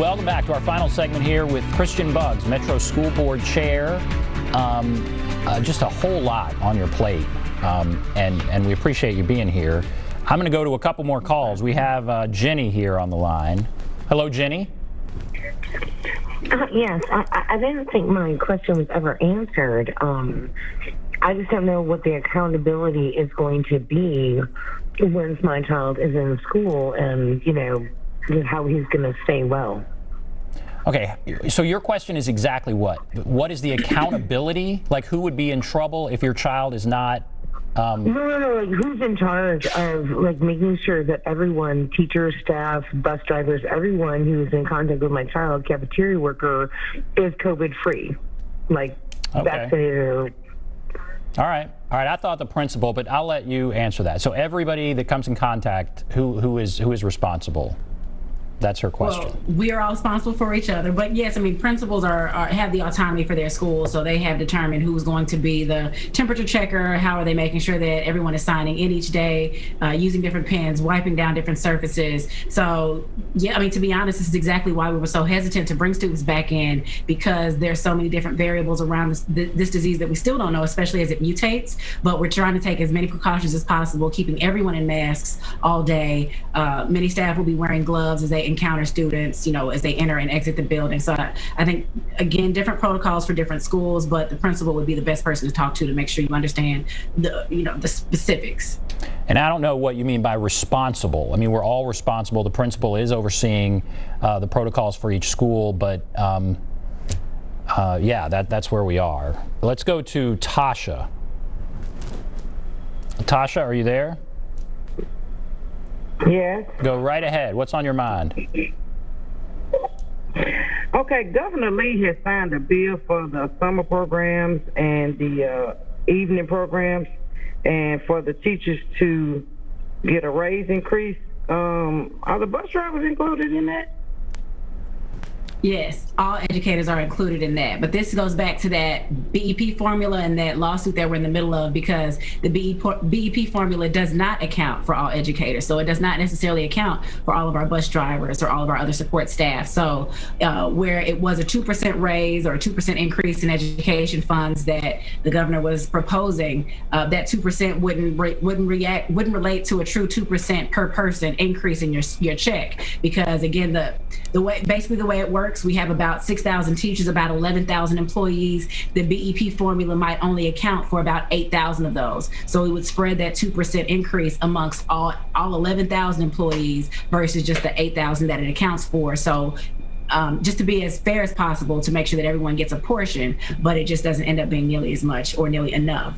welcome back to our final segment here with Christiane Buggs, Metro School Board Chair. Just a whole lot on your plate, and we appreciate you being here. I'm going to go to a couple more calls. We have Jenny here on the line. Hello, Jenny. Yes, I didn't think my question was ever answered. I just don't know what the accountability is going to be once my child is in school and, how he's going to stay well. Okay, so your question is exactly what? What is the accountability? Like, who would be in trouble if your child is not? No, like who's in charge of making sure that everyone, teachers, staff, bus drivers, everyone who's in contact with my child, cafeteria worker, is COVID free, vaccinated or... All right. I thought the principal, but I'll let you answer that. So everybody that comes in contact, who is responsible? That's her question. Well, we are all responsible for each other, but yes, principals have the autonomy for their schools, so they have determined who's going to be the temperature checker, how are they making sure that everyone is signing in each day, using different pens, wiping down different surfaces. So, yeah, to be honest, this is exactly why we were so hesitant to bring students back in, because there's so many different variables around this disease that we still don't know, especially as it mutates, but we're trying to take as many precautions as possible, keeping everyone in masks all day. Many staff will be wearing gloves as they encounter students, as they enter and exit the building. So I think, again, different protocols for different schools, but the principal would be the best person to talk to make sure you understand the specifics. And I don't know what you mean by responsible. We're all responsible. The principal is overseeing the protocols for each school, but yeah, that's where we are. Let's go to Tasha. Tasha, are you there? Yes. Go right ahead. What's on your mind? Okay, Governor Lee has signed a bill for the summer programs and the evening programs, and for the teachers to get a raise increase. Are the bus drivers included in that? Yes, all educators are included in that. But this goes back to that BEP formula and that lawsuit that we're in the middle of, because the BEP formula does not account for all educators. So it does not necessarily account for all of our bus drivers or all of our other support staff. So where it was a 2% raise or a 2% increase in education funds that the governor was proposing, that 2% wouldn't relate to a true 2% per person increase in your check. Because again, the way it works, we have about 6,000 teachers, about 11,000 employees. The BEP formula might only account for about 8,000 of those. So it would spread that 2% increase amongst all 11,000 employees versus just the 8,000 that it accounts for. So just to be as fair as possible to make sure that everyone gets a portion, but it just doesn't end up being nearly as much or nearly enough.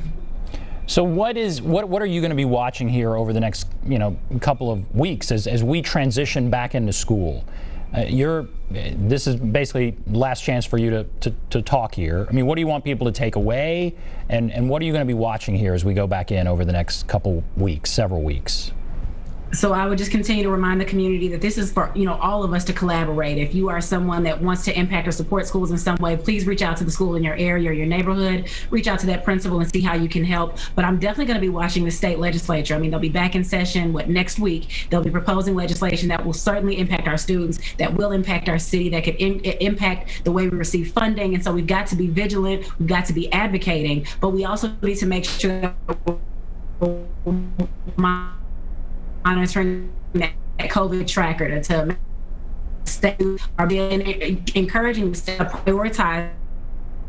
So what are you going to be watching here over the next couple of weeks as we transition back into school? This is basically last chance for you to talk here. What do you want people to take away, and what are you going to be watching here as we go back in over the next several weeks? So I would just continue to remind the community that this is for all of us to collaborate. If you are someone that wants to impact or support schools in some way, please reach out to the school in your area or your neighborhood. Reach out to that principal and see how you can help. But I'm definitely going to be watching the state legislature. They'll be back in session next week. They'll be proposing legislation that will certainly impact our students, that will impact our city, that could impact the way we receive funding. And so we've got to be vigilant. We've got to be advocating, but we also need to make sure that monitoring that COVID tracker to stay, are being encouraging to prioritize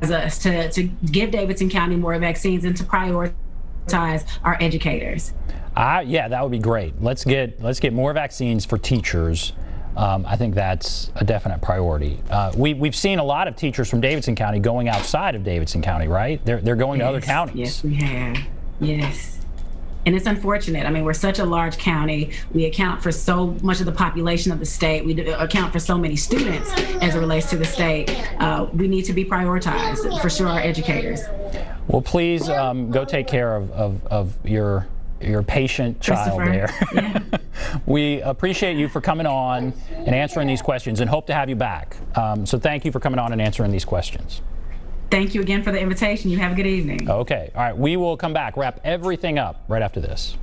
us to give Davidson County more vaccines and to prioritize our educators. Yeah, that would be great. Let's get more vaccines for teachers. I think that's a definite priority. We've seen a lot of teachers from Davidson County going outside of Davidson County, right? They're going to other counties. Yes, we have. Yes. And it's unfortunate. We're such a large county. We account for so much of the population of the state. We account for so many students as it relates to the state. We need to be prioritized, for sure, our educators. Well, please go take care of your patient child there. Yeah. We appreciate you for coming on and answering these questions and hope to have you back. So thank you for coming on and answering these questions. Thank you again for the invitation. You have a good evening. Okay. All right. We will come back, wrap everything up right after this.